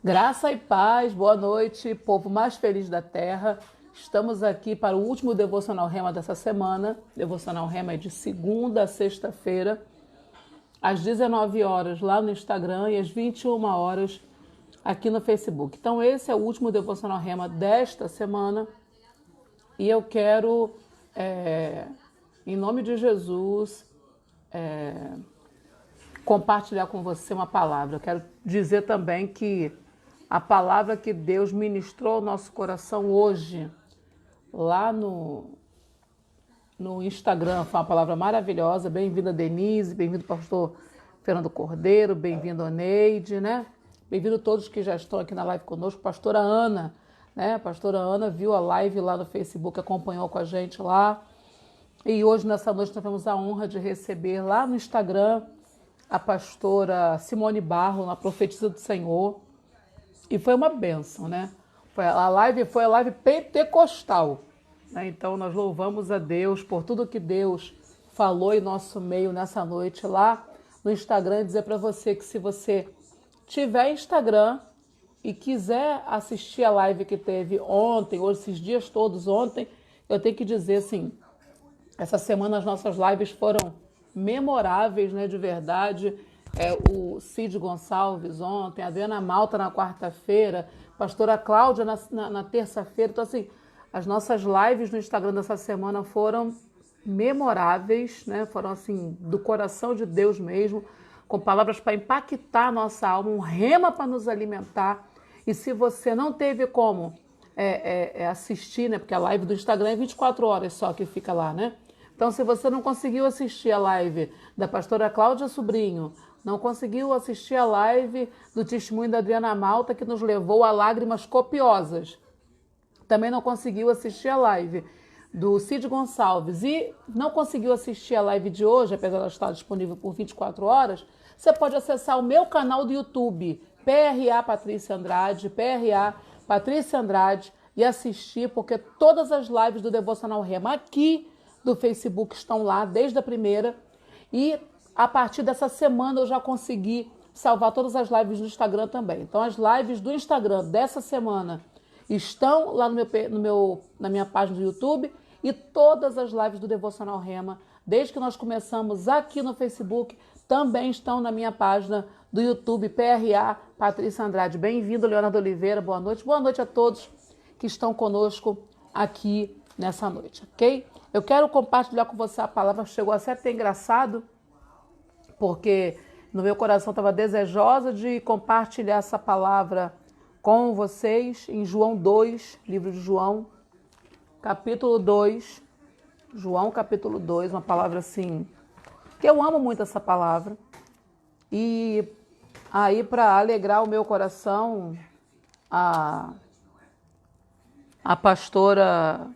Graça e paz, boa noite, povo mais feliz da terra. Estamos aqui para o último Devocional Rema dessa semana. Devocional Rema é de segunda a sexta-feira, às 19 horas lá no Instagram e às 21 horas aqui no Facebook. Então esse é o último Devocional Rema desta semana e eu quero, em nome de Jesus, compartilhar com você uma palavra. Eu quero dizer também que a palavra que Deus ministrou ao nosso coração hoje, lá no Instagram, foi uma palavra maravilhosa. Bem-vinda, Denise, bem-vindo, pastor Fernando Cordeiro, bem-vindo, Neide, né? Bem-vindo todos que já estão aqui na live conosco. Pastora Ana, né? A pastora Ana viu a live lá no Facebook, acompanhou com a gente lá. E hoje, nessa noite, nós temos a honra de receber lá no Instagram a pastora Simone Barro, na Profetisa do Senhor. E foi uma bênção, né? Foi a live pentecostal, né? Então nós louvamos a Deus por tudo que Deus falou em nosso meio nessa noite lá no Instagram. Dizer para você que se você tiver Instagram e quiser assistir a live que teve ontem, hoje, esses dias todos ontem, eu tenho que dizer assim, essa semana as nossas lives foram memoráveis, né, de verdade. O Cid Gonçalves ontem, a Adriana Malta na quarta-feira, pastora Cláudia na terça-feira. Então, assim, as nossas lives no Instagram dessa semana foram memoráveis, né? Foram, assim, do coração de Deus mesmo, com palavras para impactar a nossa alma, um rema para nos alimentar. E se você não teve como assistir, né? Porque a live do Instagram é 24 horas só que fica lá, né? Então, se você não conseguiu assistir a live da pastora Cláudia Sobrinho, não conseguiu assistir a live do testemunho da Adriana Malta, que nos levou a lágrimas copiosas, também não conseguiu assistir a live do Cid Gonçalves e não conseguiu assistir a live de hoje, apesar de ela estar disponível por 24 horas, você pode acessar o meu canal do YouTube, PRA Patrícia Andrade, PRA Patrícia Andrade, e assistir, porque todas as lives do Devocional Rema aqui do Facebook estão lá desde a primeira, e a partir dessa semana eu já consegui salvar todas as lives do Instagram também. Então as lives do Instagram dessa semana estão lá na minha página do YouTube, e todas as lives do Devocional Rema, desde que nós começamos aqui no Facebook, também estão na minha página do YouTube, PRA Patrícia Andrade. Bem-vindo, Leonardo Oliveira, boa noite. Boa noite a todos que estão conosco aqui nessa noite, ok? Eu quero compartilhar com você a palavra, chegou a ser até engraçado, porque no meu coração estava desejosa de compartilhar essa palavra com vocês em João 2, livro de João, capítulo 2, João capítulo 2, uma palavra assim, que eu amo muito essa palavra, e aí para alegrar o meu coração, a pastora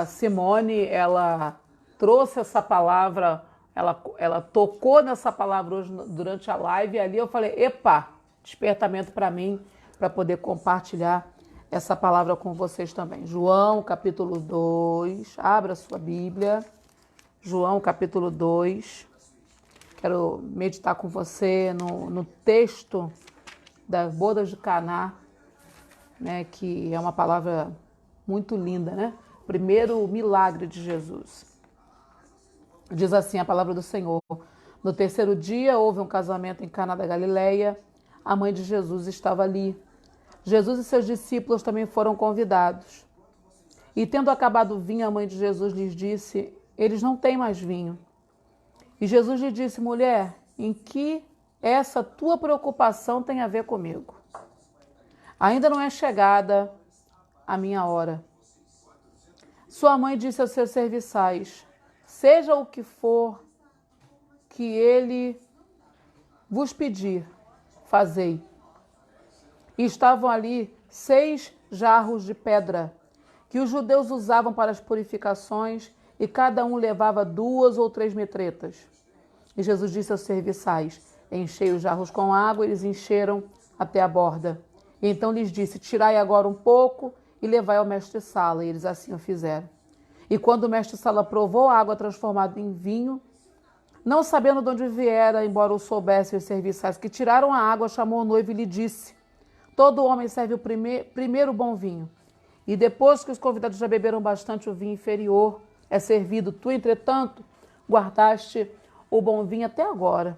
Simone, ela trouxe essa palavra, ela tocou nessa palavra hoje durante a live, e ali eu falei, epa, despertamento para mim, para poder compartilhar essa palavra com vocês também. João, capítulo 2, abra sua Bíblia, João, capítulo 2, quero meditar com você no texto das bodas de Caná, né, que é uma palavra muito linda, né? Primeiro milagre de Jesus. Diz assim a palavra do Senhor. No terceiro dia houve um casamento em Caná da Galileia. A mãe de Jesus estava ali. Jesus e seus discípulos também foram convidados. E tendo acabado o vinho, a mãe de Jesus lhes disse, eles não têm mais vinho. E Jesus lhe disse, mulher, em que essa tua preocupação tem a ver comigo? Ainda não é chegada a minha hora. Sua mãe disse aos seus serviçais, seja o que for que ele vos pedir, fazei. E estavam ali 6 jarros de pedra, que os judeus usavam para as purificações, e cada um levava 2 ou 3 metretas. E Jesus disse aos serviçais, enchei os jarros com água, eles encheram até a borda. E então lhes disse, tirai agora um pouco e levai ao mestre-sala. E eles assim o fizeram. E quando o mestre-sala provou a água transformada em vinho, Não sabendo de onde viera, embora o soubesse e os serviçais que tiraram a água, chamou o noivo e lhe disse: todo homem serve o primeiro bom vinho, e depois que os convidados já beberam bastante, o vinho inferior é servido. Tu, entretanto, guardaste o bom vinho até agora.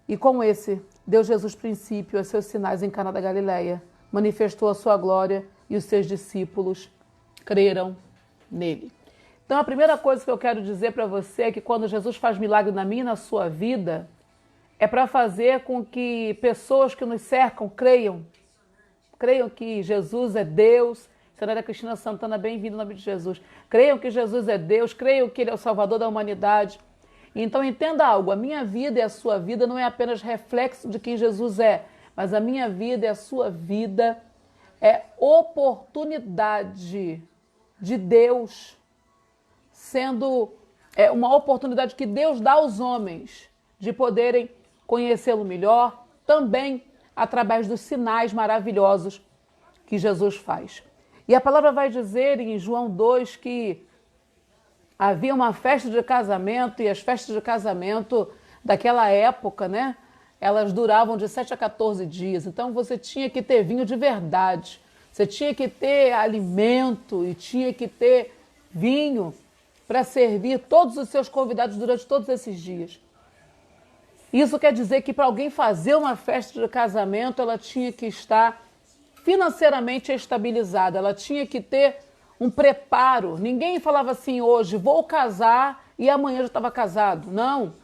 E com esse, deu Jesus princípio aos seus sinais em Cana da Galileia, manifestou a sua glória e os seus discípulos creram nele. Então, a primeira coisa que eu quero dizer para você é que quando Jesus faz milagre na minha e na sua vida, é para fazer com que pessoas que nos cercam creiam. Creiam que Jesus é Deus. Senhora Cristina Santana, bem-vindo em nome de Jesus. Creiam que Jesus é Deus, creiam que Ele é o Salvador da humanidade. Então, entenda algo, a minha vida e a sua vida não é apenas reflexo de quem Jesus é, mas a minha vida e a sua vida é oportunidade de Deus, sendo uma oportunidade que Deus dá aos homens de poderem conhecê-lo melhor, também através dos sinais maravilhosos que Jesus faz. E a palavra vai dizer em João 2 que havia uma festa de casamento, e as festas de casamento daquela época, né? Elas duravam de 7 a 14 dias. Então você tinha que ter vinho de verdade, você tinha que ter alimento e tinha que ter vinho para servir todos os seus convidados durante todos esses dias. Isso quer dizer que para alguém fazer uma festa de casamento, ela tinha que estar financeiramente estabilizada, ela tinha que ter um preparo. Ninguém falava assim, hoje vou casar e amanhã já estava casado. Não.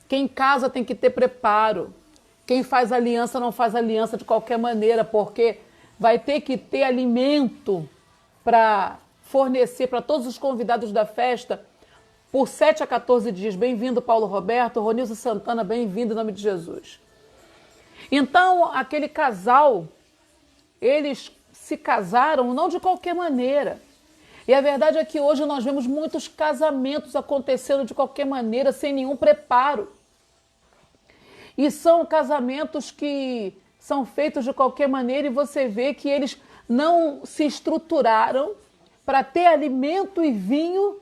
Quem casa tem que ter preparo. Quem faz aliança não faz aliança de qualquer maneira, porque vai ter que ter alimento para fornecer para todos os convidados da festa por 7 a 14 dias. Bem-vindo, Paulo Roberto, Ronilson Santana, bem-vindo em nome de Jesus. Então, aquele casal, eles se casaram não de qualquer maneira. E a verdade é que hoje nós vemos muitos casamentos acontecendo de qualquer maneira, sem nenhum preparo. E são casamentos que são feitos de qualquer maneira e você vê que eles não se estruturaram para ter alimento e vinho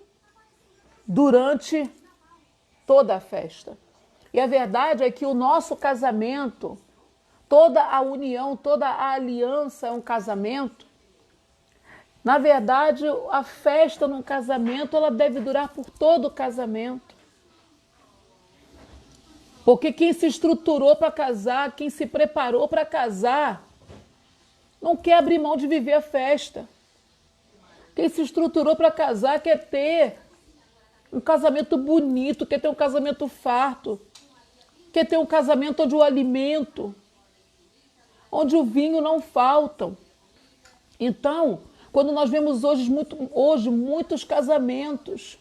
durante toda a festa. E a verdade é que o nosso casamento, toda a união, toda a aliança é um casamento. Na verdade, a festa num casamento, ela deve durar por todo o casamento. Porque quem se estruturou para casar, quem se preparou para casar, não quer abrir mão de viver a festa. Quem se estruturou para casar quer ter um casamento bonito, quer ter um casamento farto, quer ter um casamento onde o alimento, onde o vinho não faltam. Então, quando nós vemos hoje muitos casamentos,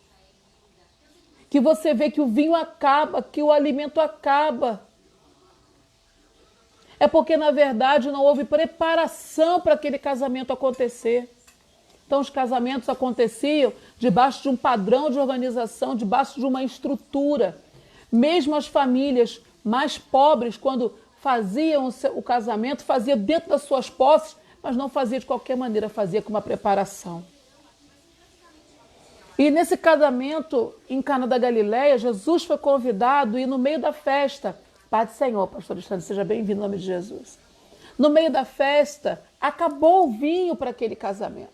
que você vê que o vinho acaba, que o alimento acaba, é porque, na verdade, não houve preparação para aquele casamento acontecer. Então, os casamentos aconteciam debaixo de um padrão de organização, debaixo de uma estrutura. Mesmo as famílias mais pobres, quando faziam o casamento, fazia dentro das suas posses, mas não fazia de qualquer maneira, fazia com uma preparação. E nesse casamento em Cana da Galileia, Jesus foi convidado e no meio da festa, Pai do Senhor, pastor Alexandre, seja bem-vindo em nome de Jesus. No meio da festa, acabou o vinho para aquele casamento.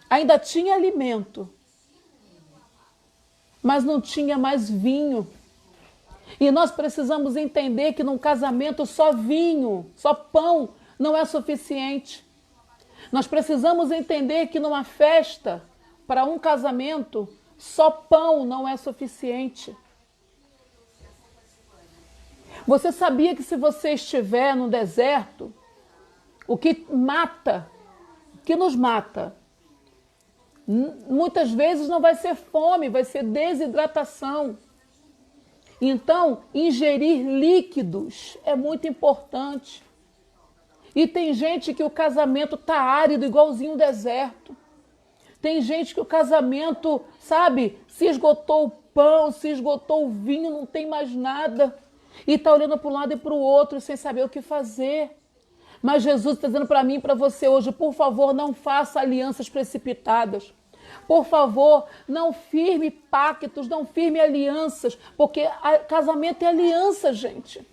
Ainda tinha alimento, mas não tinha mais vinho. E nós precisamos entender que num casamento só vinho, só pão não é suficiente. Nós precisamos entender que numa festa, para um casamento, só pão não é suficiente. Você sabia que se você estiver no deserto, o que nos mata, muitas vezes não vai ser fome, vai ser desidratação. Então, ingerir líquidos é muito importante. E tem gente que o casamento está árido, igualzinho um deserto. Tem gente que o casamento, sabe, se esgotou o pão, se esgotou o vinho, não tem mais nada. E está olhando para um lado e para o outro sem saber o que fazer. Mas Jesus está dizendo para mim e para você hoje, por favor, não faça alianças precipitadas. Por favor, não firme pactos, não firme alianças, porque casamento é aliança, gente.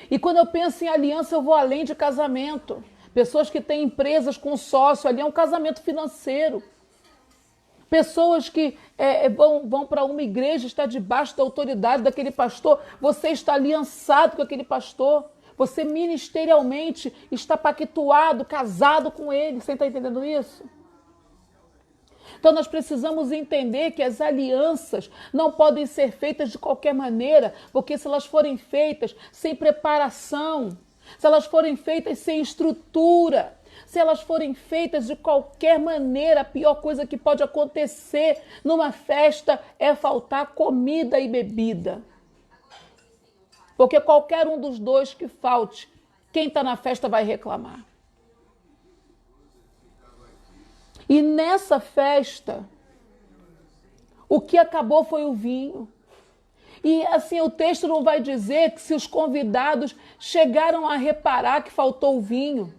E quando eu penso em aliança, eu vou além de casamento. Pessoas que têm empresas com sócio, ali é um casamento financeiro. Pessoas que vão para uma igreja, está debaixo da autoridade daquele pastor, você está aliançado com aquele pastor, você ministerialmente está pactuado, casado com ele. Você está entendendo isso? Então nós precisamos entender que as alianças não podem ser feitas de qualquer maneira, porque se elas forem feitas sem preparação, se elas forem feitas sem estrutura, se elas forem feitas de qualquer maneira, a pior coisa que pode acontecer numa festa é faltar comida e bebida. Porque qualquer um dos dois que falte, quem está na festa vai reclamar. E nessa festa, o que acabou foi o vinho. E assim, o texto não vai dizer que se os convidados chegaram a reparar que faltou o vinho,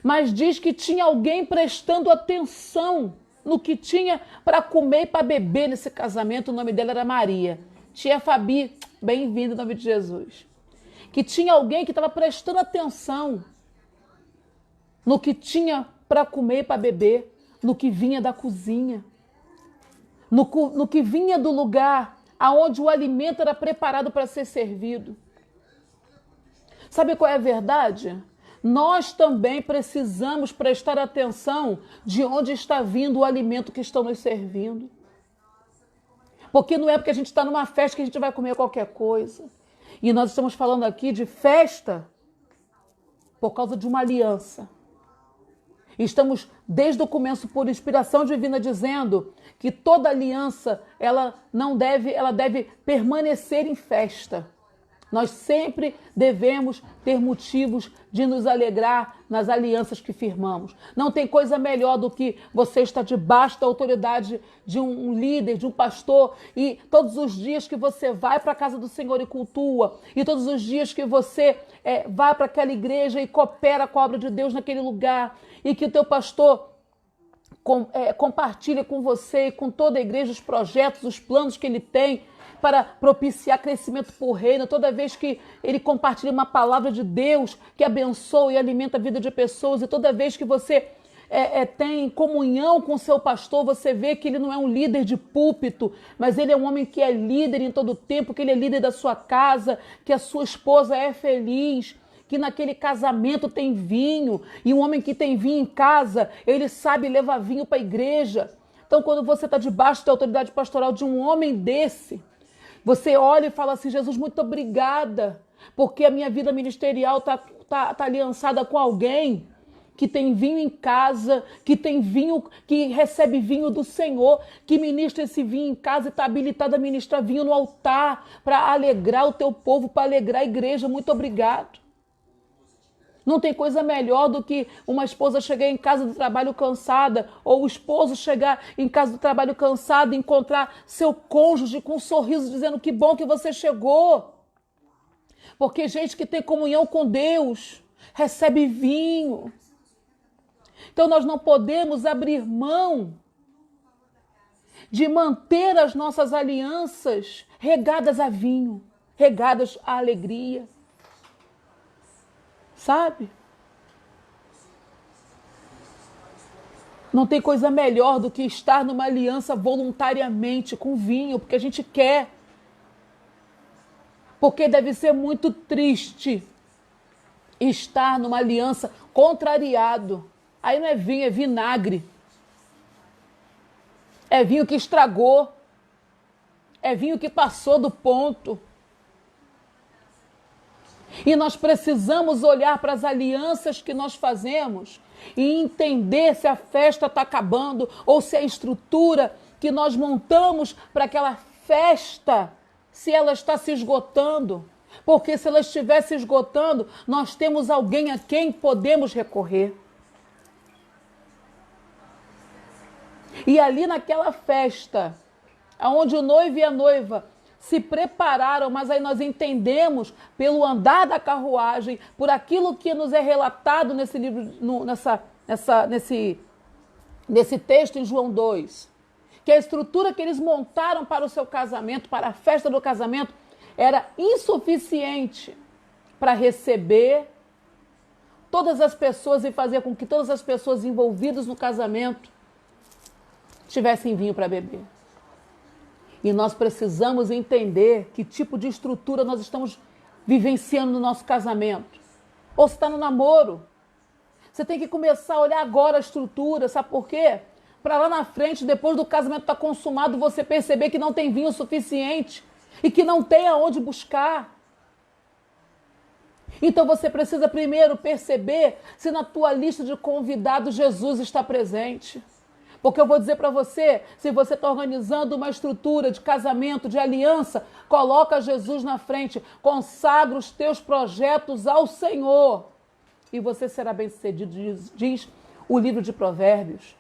mas diz que tinha alguém prestando atenção no que tinha para comer e para beber nesse casamento. O nome dela era Maria. Tia Fabi, bem-vinda em nome de Jesus. Que tinha alguém que estava prestando atenção no que tinha para comer e para beber, no que vinha da cozinha, no que vinha do lugar aonde o alimento era preparado para ser servido. Sabe qual é a verdade? Nós também precisamos prestar atenção de onde está vindo o alimento que estão nos servindo. Porque não é porque a gente está numa festa que a gente vai comer qualquer coisa. E nós estamos falando aqui de festa por causa de uma aliança. Estamos, desde o começo, por inspiração divina, dizendo que toda aliança, ela deve permanecer em festa. Nós sempre devemos ter motivos de nos alegrar nas alianças que firmamos. Não tem coisa melhor do que você estar debaixo da autoridade de um líder, de um pastor, e todos os dias que você vai para a casa do Senhor e cultua, e todos os dias que você vai para aquela igreja e coopera com a obra de Deus naquele lugar, e que o teu pastor compartilha com você e com toda a igreja os projetos, os planos que ele tem para propiciar crescimento por reino. Toda vez que ele compartilha uma palavra de Deus que abençoa e alimenta a vida de pessoas, e toda vez que você tem comunhão com o seu pastor, você vê que ele não é um líder de púlpito, mas ele é um homem que é líder em todo o tempo, que ele é líder da sua casa, que a sua esposa é feliz, que naquele casamento tem vinho, e um homem que tem vinho em casa, ele sabe levar vinho para a igreja. Então, quando você está debaixo da autoridade pastoral de um homem desse, você olha e fala assim: Jesus, muito obrigada, porque a minha vida ministerial tá aliançada com alguém que tem vinho em casa, que tem vinho, que recebe vinho do Senhor, que ministra esse vinho em casa e está habilitado a ministrar vinho no altar para alegrar o teu povo, para alegrar a igreja. Muito obrigado. Não tem coisa melhor do que uma esposa chegar em casa do trabalho cansada, ou o esposo chegar em casa do trabalho cansado e encontrar seu cônjuge com um sorriso dizendo: que bom que você chegou. Porque gente que tem comunhão com Deus recebe vinho. Então nós não podemos abrir mão de manter as nossas alianças regadas a vinho, regadas à alegria. Sabe? Não tem coisa melhor do que estar numa aliança voluntariamente com vinho, porque a gente quer. Porque deve ser muito triste estar numa aliança contrariado. Aí não é vinho, é vinagre. É vinho que estragou. É vinho que passou do ponto. E nós precisamos olhar para as alianças que nós fazemos e entender se a festa está acabando ou se a estrutura que nós montamos para aquela festa, se ela está se esgotando. Porque se ela estiver se esgotando, nós temos alguém a quem podemos recorrer. E ali naquela festa, onde o noivo e a noiva se prepararam, mas aí nós entendemos pelo andar da carruagem, por aquilo que nos é relatado nesse livro, nesse texto em João 2, que a estrutura que eles montaram para o seu casamento, para a festa do casamento, era insuficiente para receber todas as pessoas e fazer com que todas as pessoas envolvidas no casamento tivessem vinho para beber. E nós precisamos entender que tipo de estrutura nós estamos vivenciando no nosso casamento. Ou se está no namoro, você tem que começar a olhar agora a estrutura, sabe por quê? Para lá na frente, depois do casamento estar consumado, você perceber que não tem vinho suficiente e que não tem aonde buscar. Então você precisa primeiro perceber se na tua lista de convidados Jesus está presente. Porque eu vou dizer para você, se você está organizando uma estrutura de casamento, de aliança, coloca Jesus na frente, consagra os teus projetos ao Senhor e você será bem-sucedido, diz o livro de Provérbios.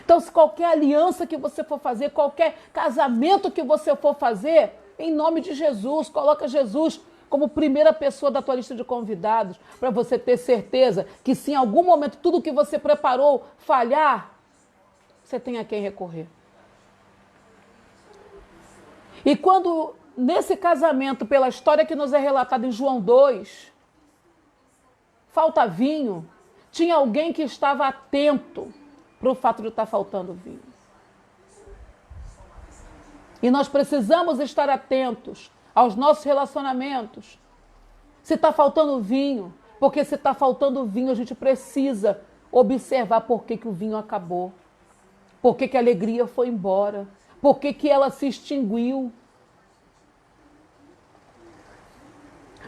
Então, se qualquer aliança que você for fazer, qualquer casamento que você for fazer, em nome de Jesus, coloca Jesus como primeira pessoa da tua lista de convidados, para você ter certeza que se em algum momento tudo que você preparou falhar, você tem a quem recorrer. E quando, nesse casamento, pela história que nos é relatada em João 2, falta vinho, tinha alguém que estava atento para o fato de estar faltando vinho. E nós precisamos estar atentos aos nossos relacionamentos. Se está faltando vinho, porque se está faltando vinho, a gente precisa observar por que o vinho acabou, por que a alegria foi embora, por que ela se extinguiu.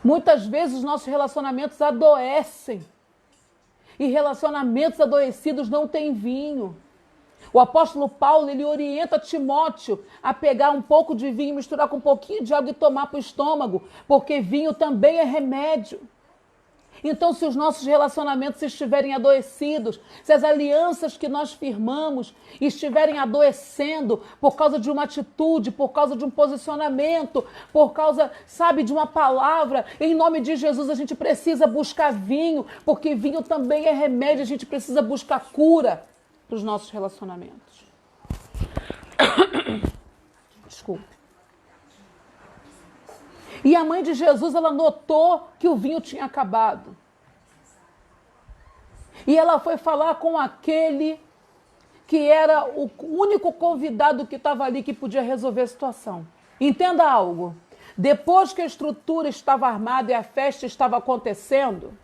Muitas vezes os nossos relacionamentos adoecem. E relacionamentos adoecidos não têm vinho. O apóstolo Paulo, ele orienta Timóteo a pegar um pouco de vinho, misturar com um pouquinho de água e tomar para o estômago, porque vinho também é remédio. Então, se os nossos relacionamentos estiverem adoecidos, se as alianças que nós firmamos estiverem adoecendo por causa de uma atitude, por causa de um posicionamento, por causa, sabe, de uma palavra, em nome de Jesus a gente precisa buscar vinho, porque vinho também é remédio, a gente precisa buscar cura para os nossos relacionamentos. Desculpe. E a mãe de Jesus, ela notou que o vinho tinha acabado. E ela foi falar com aquele que era o único convidado que estava ali que podia resolver a situação. Entenda algo. Depois que a estrutura estava armada e a festa estava acontecendo,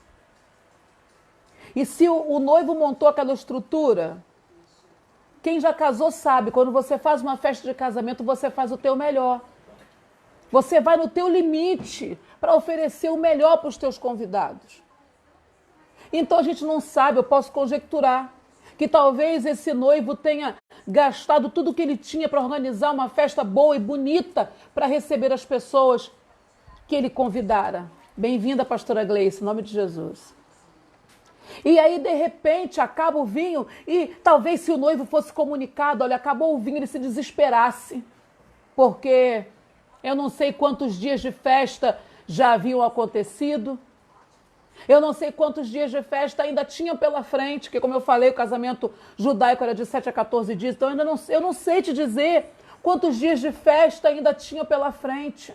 e se o noivo montou aquela estrutura, quem já casou sabe, quando você faz uma festa de casamento, você faz o teu melhor. Você vai no teu limite para oferecer o melhor para os teus convidados. Então a gente não sabe, eu posso conjecturar, que talvez esse noivo tenha gastado tudo o que ele tinha para organizar uma festa boa e bonita para receber as pessoas que ele convidara. Bem-vinda, pastora Gleice, em nome de Jesus. E aí, de repente, acaba o vinho e talvez se o noivo fosse comunicado, olha, acabou o vinho, ele se desesperasse, porque eu não sei quantos dias de festa já haviam acontecido. Eu não sei quantos dias de festa ainda tinham pela frente, porque como eu falei, o casamento judaico era de 7 a 14 dias, então eu não sei te dizer quantos dias de festa ainda tinham pela frente.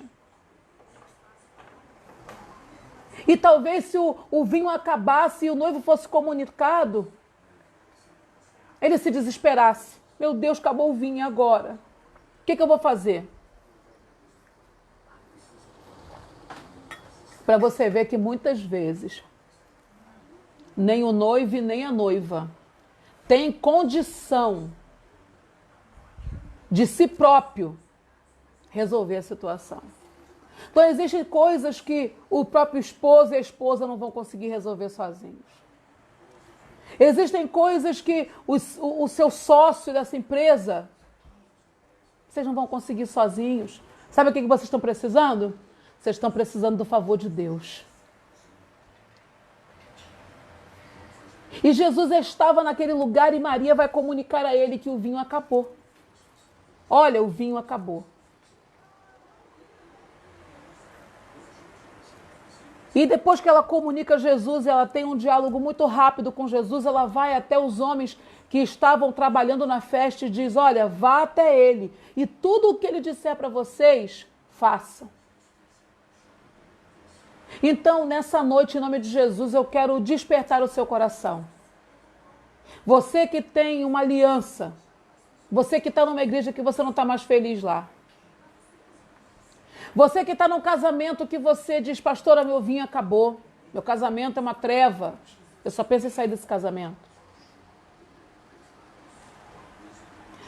E talvez se o vinho acabasse e o noivo fosse comunicado, ele se desesperasse. Meu Deus, acabou o vinho, e agora? O que eu vou fazer? Para você ver que muitas vezes nem o noivo e nem a noiva têm condição de si próprio resolver a situação. Então existem coisas que o próprio esposo e a esposa não vão conseguir resolver sozinhos. Existem coisas que o seu sócio dessa empresa, vocês não vão conseguir sozinhos. Sabe o que vocês estão precisando? Vocês estão precisando do favor de Deus. E Jesus estava naquele lugar e Maria vai comunicar a ele que o vinho acabou. Olha, o vinho acabou. E depois que ela comunica Jesus, ela tem um diálogo muito rápido com Jesus, ela vai até os homens que estavam trabalhando na festa e diz, olha, vá até ele e tudo o que ele disser para vocês, façam. Então, nessa noite, em nome de Jesus, eu quero despertar o seu coração. Você que tem uma aliança, você que está numa igreja que você não está mais feliz lá. Você que está num casamento que você diz, pastora, meu vinho acabou. Meu casamento é uma treva. Eu só penso em sair desse casamento.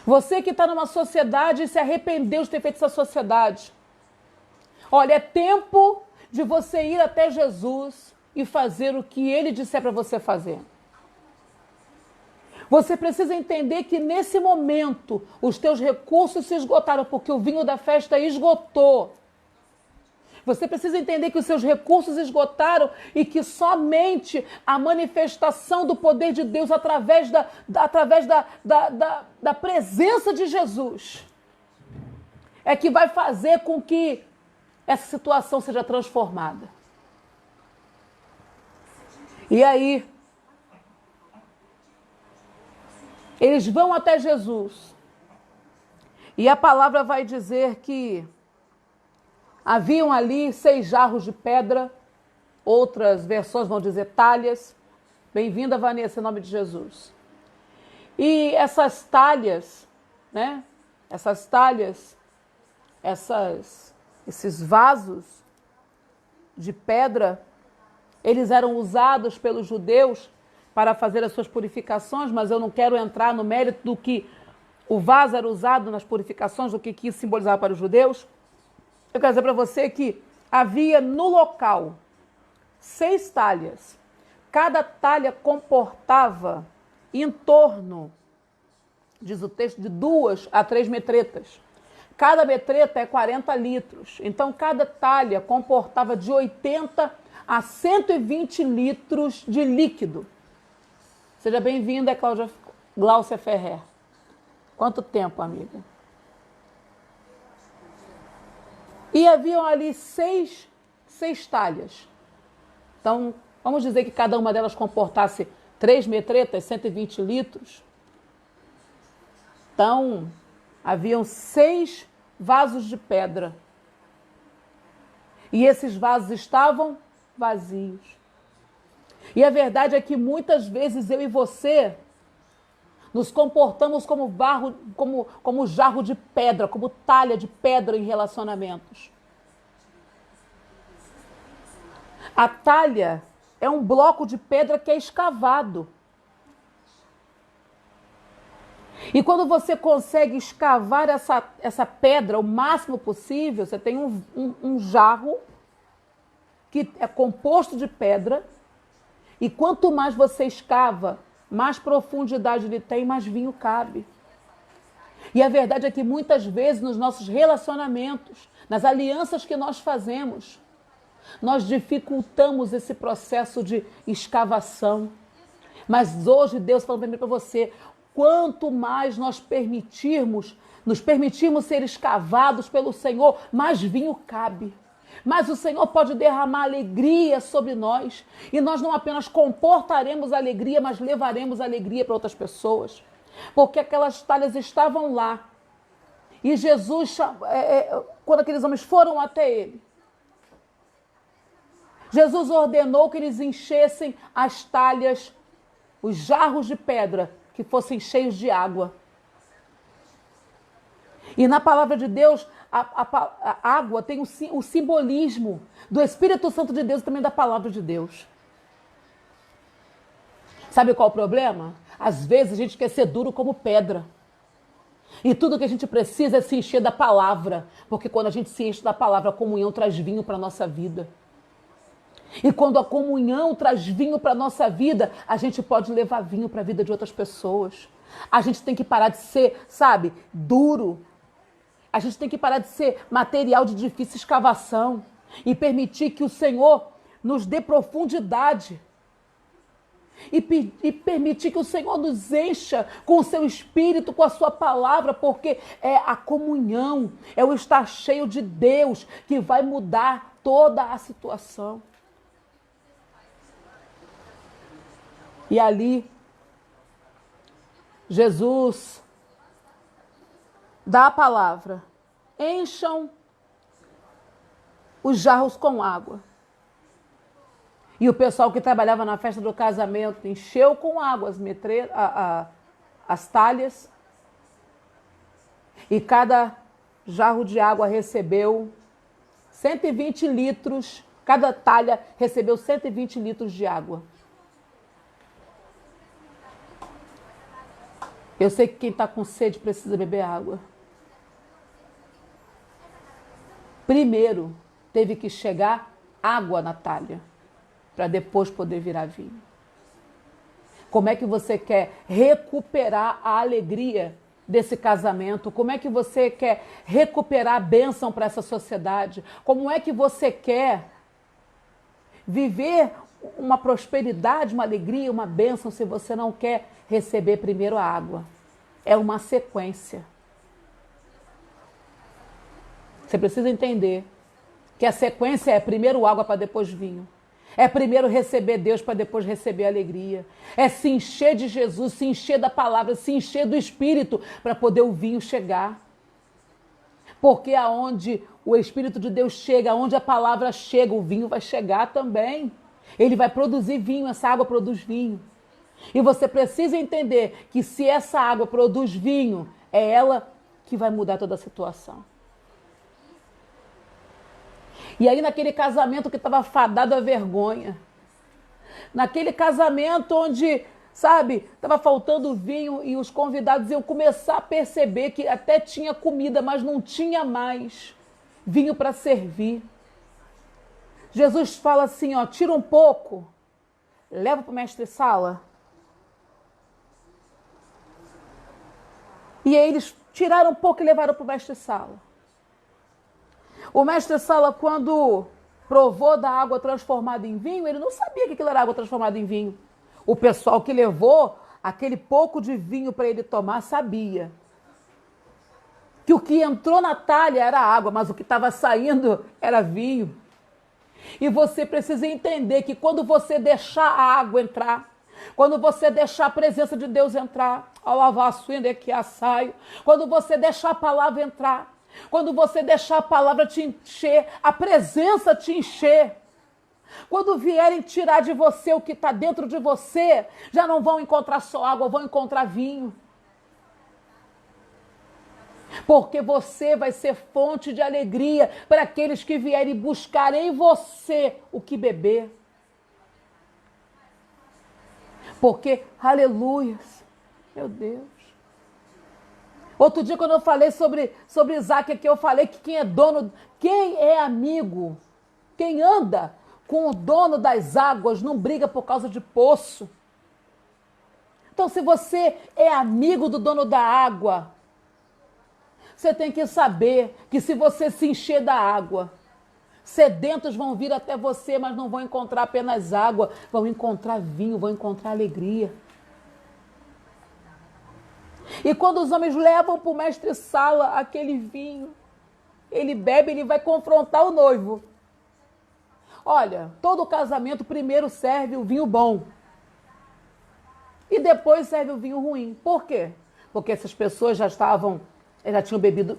Você que está numa sociedade e se arrependeu de ter feito essa sociedade. Olha, é tempo de você ir até Jesus e fazer o que ele disser para você fazer. Você precisa entender que nesse momento os teus recursos se esgotaram porque o vinho da festa esgotou. Você precisa entender que os seus recursos esgotaram e que somente a manifestação do poder de Deus através da presença de Jesus é que vai fazer com que essa situação seja transformada. E aí, eles vão até Jesus. E a palavra vai dizer que haviam ali 6 jarros de pedra, outras versões vão dizer talhas. Bem-vinda, Vanessa, em nome de Jesus. E essas talhas, né? Esses vasos de pedra, eles eram usados pelos judeus para fazer as suas purificações, mas eu não quero entrar no mérito do que o vaso era usado nas purificações, do que isso simbolizava para os judeus. Eu quero dizer para você que havia no local 6 talhas. Cada talha comportava em torno, diz o texto, de 2 a 3 metretas. Cada metreta é 40 litros. Então, cada talha comportava de 80 a 120 litros de líquido. Seja bem-vinda, Gláucia Ferrer. Quanto tempo, amiga? E haviam ali 6 talhas. Então, vamos dizer que cada uma delas comportasse 3 metretas, 120 litros. Então, haviam 6 vasos de pedra. E esses vasos estavam vazios. E a verdade é que muitas vezes eu e você nos comportamos como jarro de pedra, como talha de pedra em relacionamentos. A talha é um bloco de pedra que é escavado. E quando você consegue escavar essa pedra o máximo possível, você tem um jarro que é composto de pedra, e quanto mais você escava, mais profundidade ele tem, mais vinho cabe. E a verdade é que muitas vezes nos nossos relacionamentos, nas alianças que nós fazemos, nós dificultamos esse processo de escavação. Mas hoje Deus falou para você, quanto mais nós nos permitirmos ser escavados pelo Senhor, mais vinho cabe. Mas o Senhor pode derramar alegria sobre nós. E nós não apenas comportaremos alegria, mas levaremos alegria para outras pessoas. Porque aquelas talhas estavam lá. E Jesus, quando aqueles homens foram até ele, Jesus ordenou que eles enchessem as talhas, os jarros de pedra, que fossem cheios de água. E na palavra de Deus, a água tem o simbolismo do Espírito Santo de Deus e também da palavra de Deus. Sabe qual é o problema? Às vezes a gente quer ser duro como pedra. E tudo que a gente precisa é se encher da palavra. Porque quando a gente se enche da palavra, a comunhão traz vinho para a nossa vida. E quando a comunhão traz vinho para a nossa vida, a gente pode levar vinho para a vida de outras pessoas. A gente tem que parar de ser, duro. A gente tem que parar de ser material de difícil escavação e permitir que o Senhor nos dê profundidade. E permitir que o Senhor nos encha com o seu Espírito, com a sua palavra, porque é a comunhão, é o estar cheio de Deus que vai mudar toda a situação. E ali, Jesus dá a palavra: encham os jarros com água. E o pessoal que trabalhava na festa do casamento encheu com água as talhas. E cada jarro de água recebeu 120 litros. Cada talha recebeu 120 litros de água. Eu sei que quem está com sede precisa beber água. Primeiro, teve que chegar água na talha, para depois poder virar vinho. Como é que você quer recuperar a alegria desse casamento? Como é que você quer recuperar a bênção para essa sociedade? Como é que você quer viver uma prosperidade, uma alegria, uma bênção, se você não quer receber primeiro a água? É uma sequência. Você precisa entender que a sequência é primeiro água para depois vinho. É primeiro receber Deus para depois receber alegria. É se encher de Jesus, se encher da palavra, se encher do Espírito para poder o vinho chegar. Porque aonde o Espírito de Deus chega, aonde a palavra chega, o vinho vai chegar também. Ele vai produzir vinho, essa água produz vinho. E você precisa entender que se essa água produz vinho, é ela que vai mudar toda a situação. E aí naquele casamento que estava fadado à vergonha, naquele casamento onde, sabe, estava faltando vinho e os convidados iam começar a perceber que até tinha comida, mas não tinha mais vinho para servir. Jesus fala assim, ó, tira um pouco, leva para o mestre-sala. E aí eles tiraram um pouco e levaram para o mestre-sala. O mestre-sala, quando provou da água transformada em vinho, ele não sabia que aquilo era água transformada em vinho. O pessoal que levou aquele pouco de vinho para ele tomar sabia que o que entrou na talha era água, mas o que estava saindo era vinho. E você precisa entender que quando você deixar a água entrar, quando você deixar a presença de Deus entrar, ao lavar a sua que assaio, quando você deixar a palavra entrar, quando você deixar a palavra te encher, a presença te encher, quando vierem tirar de você o que está dentro de você, já não vão encontrar só água, vão encontrar vinho. Porque você vai ser fonte de alegria para aqueles que vierem buscar em você o que beber. Porque, aleluias, meu Deus. Outro dia, quando eu falei sobre Isaac, aqui eu falei que quem é amigo, quem anda com o dono das águas, não briga por causa de poço. Então, se você é amigo do dono da água, você tem que saber que se você se encher da água, sedentos vão vir até você, mas não vão encontrar apenas água, vão encontrar vinho, vão encontrar alegria. E quando os homens levam para o mestre-sala aquele vinho, ele bebe, ele vai confrontar o noivo. Olha, todo casamento primeiro serve o vinho bom. E depois serve o vinho ruim. Por quê? Porque essas pessoas já tinham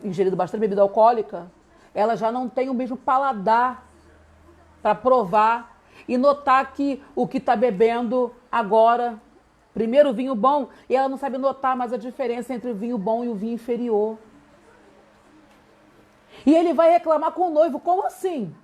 ingerido bastante bebida alcoólica, elas já não têm o mesmo paladar para provar e notar que o que está bebendo agora, primeiro o vinho bom, e ela não sabe notar mais a diferença entre o vinho bom e o vinho inferior. E ele vai reclamar com o noivo, como assim?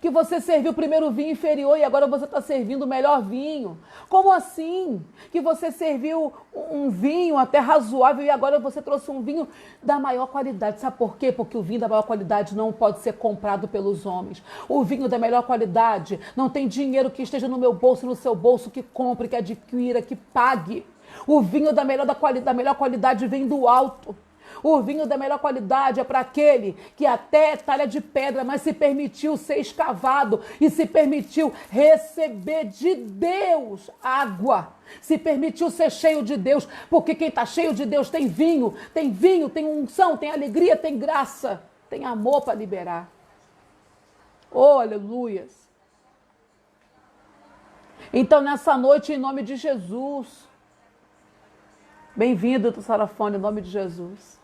Que você serviu primeiro o vinho inferior e agora você está servindo o melhor vinho. Como assim? Que você serviu um vinho até razoável e agora você trouxe um vinho da maior qualidade. Sabe por quê? Porque o vinho da maior qualidade não pode ser comprado pelos homens. O vinho da melhor qualidade não tem dinheiro que esteja no meu bolso e no seu bolso que compre, que adquira, que pague. O vinho da melhor qualidade vem do alto. O vinho da melhor qualidade é para aquele que até é talha de pedra, mas se permitiu ser escavado e se permitiu receber de Deus água. Se permitiu ser cheio de Deus, porque quem está cheio de Deus tem vinho, tem unção, tem alegria, tem graça, tem amor para liberar. Oh, aleluias. Então, nessa noite, em nome de Jesus, bem-vindo, Sarafone, em nome de Jesus.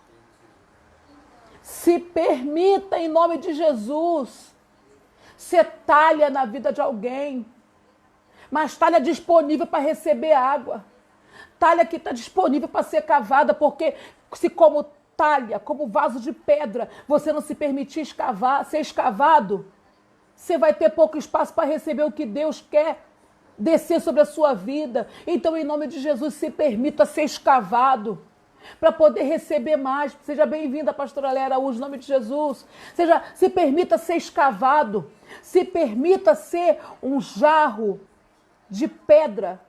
Se permita, em nome de Jesus, ser talha na vida de alguém, mas talha disponível para receber água, talha que está disponível para ser cavada, porque se como talha, como vaso de pedra, você não se permitir ser escavado, você vai ter pouco espaço para receber o que Deus quer descer sobre a sua vida. Então, em nome de Jesus, se permita ser escavado para poder receber mais. Seja bem-vinda, pastora Léa Araújo, em nome de Jesus. Se permita ser escavado, se permita ser um jarro de pedra.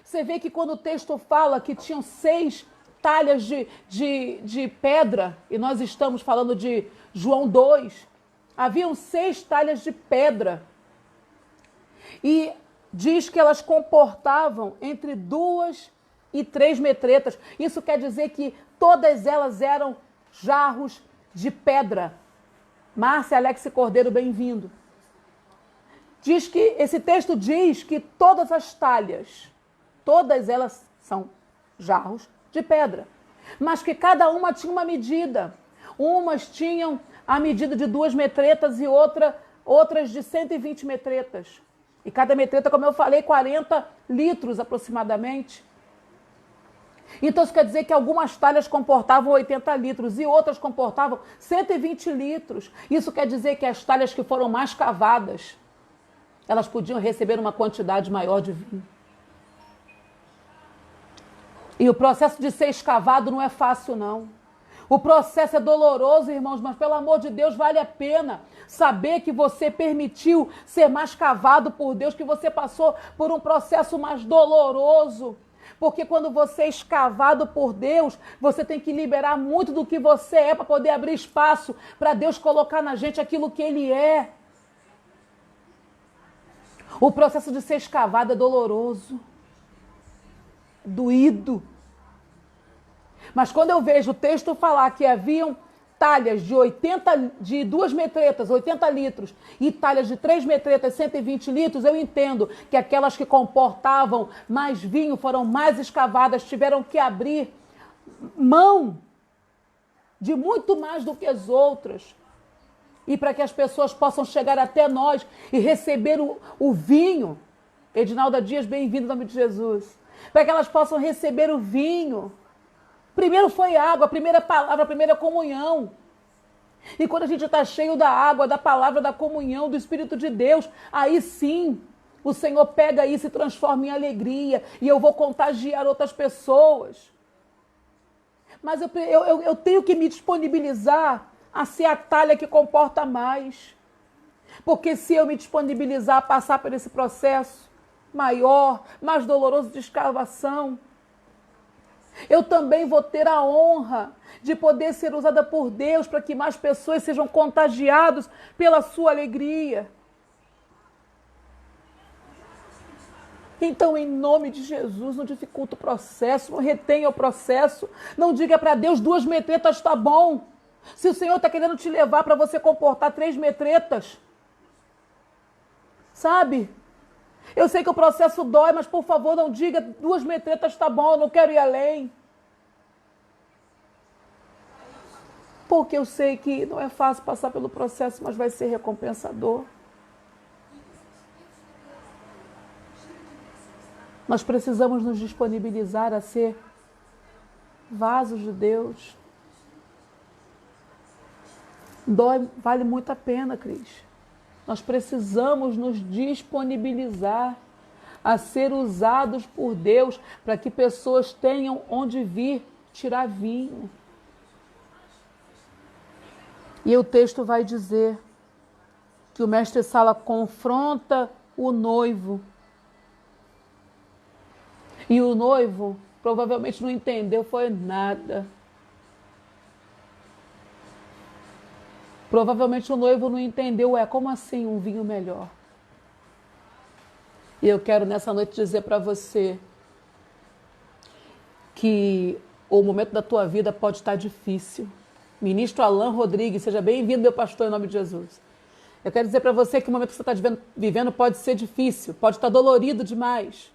Você vê que quando o texto fala que tinham 6 talhas de pedra, e nós estamos falando de João 2, haviam 6 talhas de pedra. E diz que elas comportavam entre 2 e 3 metretas. Isso quer dizer que todas elas eram jarros de pedra. Márcia Alex Cordeiro, bem-vindo. Esse texto diz que todas as talhas, todas elas são jarros de pedra, mas que cada uma tinha uma medida. Umas tinham a medida de 2 metretas e outras de 120 metretas. E cada metreta, como eu falei, 40 litros aproximadamente. Então isso quer dizer que algumas talhas comportavam 80 litros e outras comportavam 120 litros. Isso quer dizer que as talhas que foram mais cavadas, elas podiam receber uma quantidade maior de vinho. E o processo de ser escavado não é fácil, não. O processo é doloroso, irmãos, mas pelo amor de Deus, vale a pena saber que você permitiu ser mais cavado por Deus, que você passou por um processo mais doloroso. Porque quando você é escavado por Deus, você tem que liberar muito do que você é para poder abrir espaço para Deus colocar na gente aquilo que Ele é. O processo de ser escavado é doloroso, doído. Mas quando eu vejo o texto falar que haviam talhas de 2 metretas, 80 litros, e talhas de 3 metretas, 120 litros, eu entendo que aquelas que comportavam mais vinho foram mais escavadas, tiveram que abrir mão de muito mais do que as outras. E para que as pessoas possam chegar até nós e receber o vinho. Edinalda Dias, bem-vindo em nome de Jesus. Para que elas possam receber o vinho. Primeiro foi água, a primeira palavra, a primeira comunhão. E quando a gente está cheio da água, da palavra, da comunhão, do Espírito de Deus, aí sim, o Senhor pega isso e transforma em alegria. E eu vou contagiar outras pessoas. Mas eu tenho que me disponibilizar a ser a talha que comporta mais. Porque se eu me disponibilizar a passar por esse processo maior, mais doloroso de escavação, eu também vou ter a honra de poder ser usada por Deus para que mais pessoas sejam contagiadas pela sua alegria. Então, em nome de Jesus, não dificulta o processo, não retenha o processo, não diga para Deus 2 metretas está bom. Se o Senhor está querendo te levar para você comportar 3 metretas, sabe? Eu sei que o processo dói, mas por favor não diga 2 metretas está bom, eu não quero ir além. Porque eu sei que não é fácil passar pelo processo, mas vai ser recompensador. Nós precisamos nos disponibilizar a ser vasos de Deus. Dói, vale muito a pena, Cris. Nós precisamos nos disponibilizar a ser usados por Deus para que pessoas tenham onde vir tirar vinho. E o texto vai dizer que o mestre Sala confronta o noivo. E o noivo provavelmente não entendeu, foi nada. Provavelmente o noivo não entendeu, como assim um vinho melhor? E eu quero nessa noite dizer para você que o momento da tua vida pode estar difícil. Ministro Alain Rodrigues, seja bem-vindo, meu pastor, em nome de Jesus. Eu quero dizer para você que o momento que você está vivendo pode ser difícil, pode estar dolorido demais.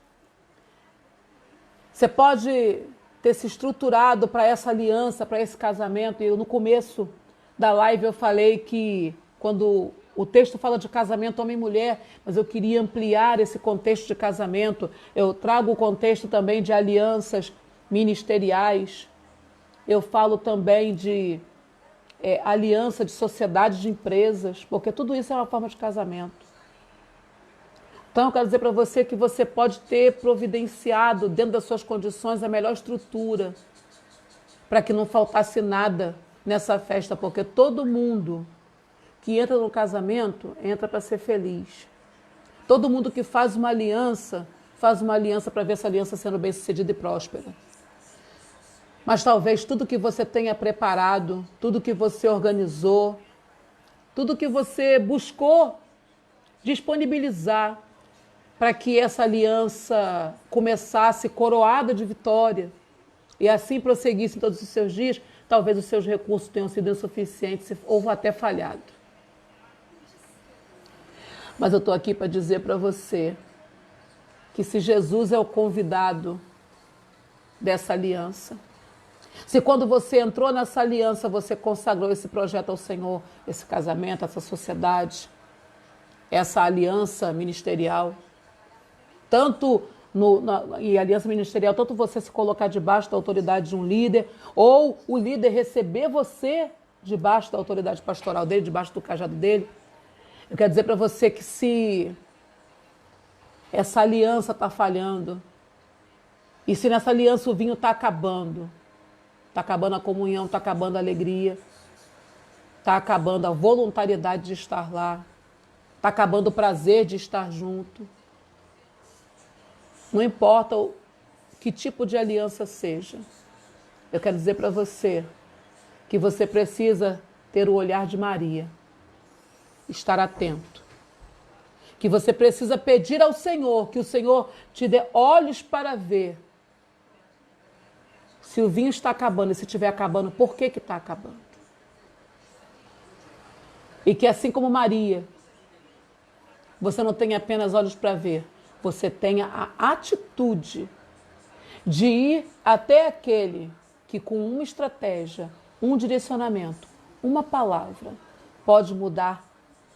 Você pode ter se estruturado para essa aliança, para esse casamento. E no começo da live eu falei que quando o texto fala de casamento homem e mulher, mas eu queria ampliar esse contexto de casamento. Eu trago o contexto também de alianças ministeriais. Eu falo também de aliança de sociedade de empresas, porque tudo isso é uma forma de casamento. Então, eu quero dizer para você que você pode ter providenciado, dentro das suas condições, a melhor estrutura para que não faltasse nada nessa festa, porque todo mundo que entra no casamento, entra para ser feliz. Todo mundo que faz uma aliança para ver essa aliança sendo bem-sucedida e próspera. Mas talvez tudo que você tenha preparado, tudo que você organizou, tudo que você buscou disponibilizar para que essa aliança começasse coroada de vitória e assim prosseguisse em todos os seus dias, talvez os seus recursos tenham sido insuficientes ou até falhado. Mas eu estou aqui para dizer para você que se Jesus é o convidado dessa aliança, se quando você entrou nessa aliança, você consagrou esse projeto ao Senhor, esse casamento, essa sociedade, essa aliança ministerial, e aliança ministerial, tanto você se colocar debaixo da autoridade de um líder, ou o líder receber você debaixo da autoridade pastoral dele, debaixo do cajado dele. Eu quero dizer para você que se essa aliança está falhando, e se nessa aliança o vinho está acabando a comunhão, está acabando a alegria, está acabando a voluntariedade de estar lá, está acabando o prazer de estar junto. Não importa que tipo de aliança seja. Eu quero dizer para você que você precisa ter o olhar de Maria, estar atento. Que você precisa pedir ao Senhor, que o Senhor te dê olhos para ver se o vinho está acabando e se estiver acabando, por que está acabando? E que assim como Maria, você não tenha apenas olhos para ver, você tenha a atitude de ir até aquele que com uma estratégia, um direcionamento, uma palavra, pode mudar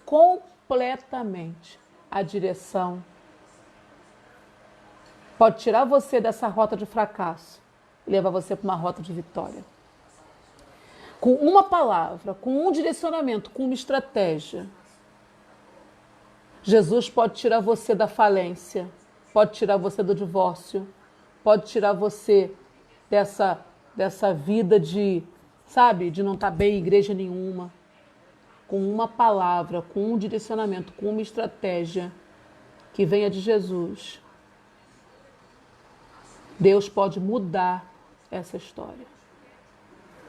completamente a direção. Pode tirar você dessa rota de fracasso e levar você para uma rota de vitória. Com uma palavra, com um direcionamento, com uma estratégia, Jesus pode tirar você da falência, pode tirar você do divórcio, pode tirar você dessa vida de não estar bem em igreja nenhuma. Com uma palavra, com um direcionamento, com uma estratégia que venha de Jesus, Deus pode mudar essa história.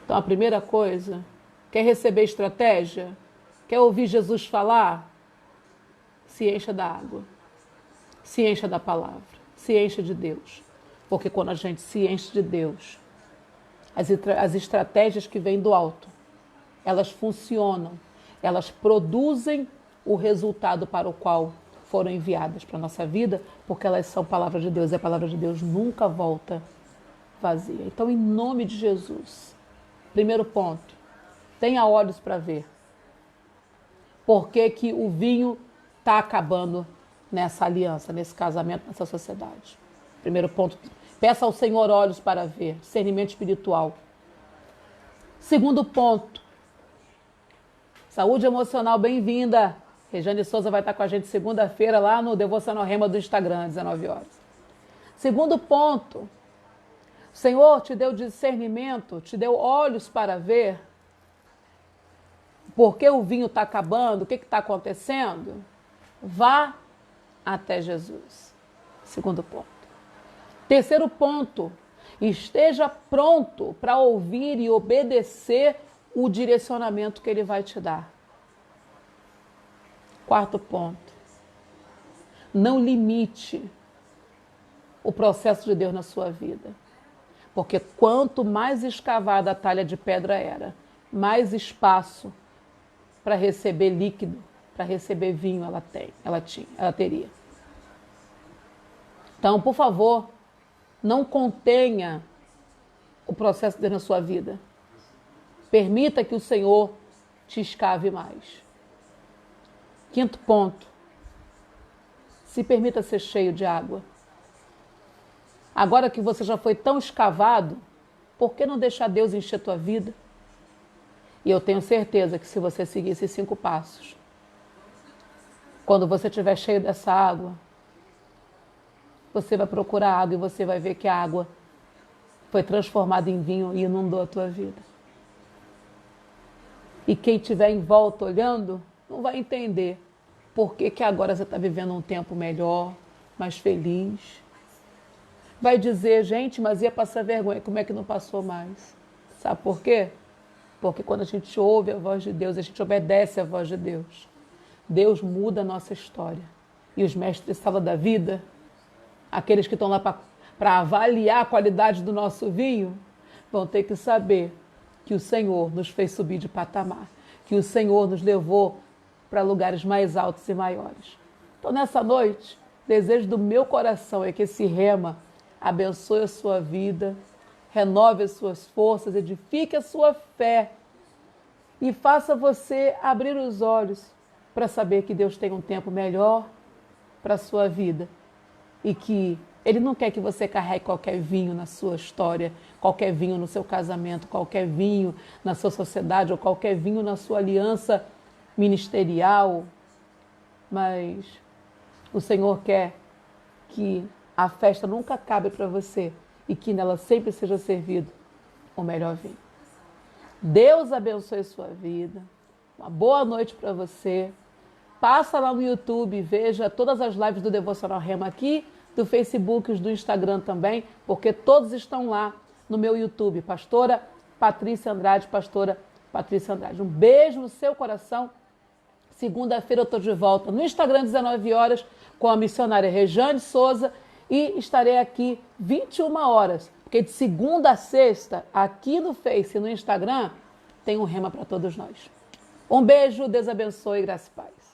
Então, a primeira coisa, quer receber estratégia? Quer ouvir Jesus falar? Se encha da água, se encha da palavra, se encha de Deus. Porque quando a gente se enche de Deus, as estratégias que vêm do alto, elas funcionam, elas produzem o resultado para o qual foram enviadas para a nossa vida, porque elas são palavra de Deus, e a palavra de Deus nunca volta vazia. Então, em nome de Jesus, primeiro ponto, tenha olhos para ver. Por que o vinho está acabando nessa aliança, nesse casamento, nessa sociedade? Primeiro ponto, peça ao Senhor olhos para ver, discernimento espiritual. Segundo ponto, saúde emocional, bem-vinda. Rejane Souza vai estar com a gente segunda-feira lá no Devocional Rema do Instagram, 19 horas. Segundo ponto, o Senhor te deu discernimento, te deu olhos para ver por que o vinho está acabando, o que está acontecendo. Vá até Jesus. Segundo ponto. Terceiro ponto, esteja pronto para ouvir e obedecer o direcionamento que Ele vai te dar. Quarto ponto, não limite o processo de Deus na sua vida. Porque quanto mais escavada a talha de pedra era, mais espaço para receber líquido para receber vinho ela teria. Então, por favor, não contenha o processo de Deus na sua vida. Permita que o Senhor te escave mais. Quinto ponto. Se permita ser cheio de água. Agora que você já foi tão escavado, por que não deixar Deus encher tua vida? E eu tenho certeza que se você seguir esses 5 passos, quando você estiver cheio dessa água, você vai procurar água e você vai ver que a água foi transformada em vinho e inundou a tua vida. E quem estiver em volta olhando, não vai entender por que agora você está vivendo um tempo melhor, mais feliz. Vai dizer, gente, mas ia passar vergonha, como é que não passou mais? Sabe por quê? Porque quando a gente ouve a voz de Deus, a gente obedece a voz de Deus, Deus muda a nossa história. E os mestres de sala da vida, aqueles que estão lá para avaliar a qualidade do nosso vinho, vão ter que saber que o Senhor nos fez subir de patamar, que o Senhor nos levou para lugares mais altos e maiores. Então, nessa noite, desejo do meu coração é que esse rema abençoe a sua vida, renove as suas forças, edifique a sua fé e faça você abrir os olhos para saber que Deus tem um tempo melhor para a sua vida e que Ele não quer que você carregue qualquer vinho na sua história, qualquer vinho no seu casamento, qualquer vinho na sua sociedade ou qualquer vinho na sua aliança ministerial, mas o Senhor quer que a festa nunca acabe para você e que nela sempre seja servido o melhor vinho. Deus abençoe sua vida, uma boa noite para você. Passa lá no YouTube e veja todas as lives do Devocional Rema aqui, do Facebook e do Instagram também, porque todos estão lá no meu YouTube. Pastora Patrícia Andrade. Um beijo no seu coração. Segunda-feira eu estou de volta no Instagram, 19 horas, com a missionária Rejane Souza e estarei aqui 21 horas, porque de segunda a sexta, aqui no Face e no Instagram, tem um rema para todos nós. Um beijo, Deus abençoe, graça e paz.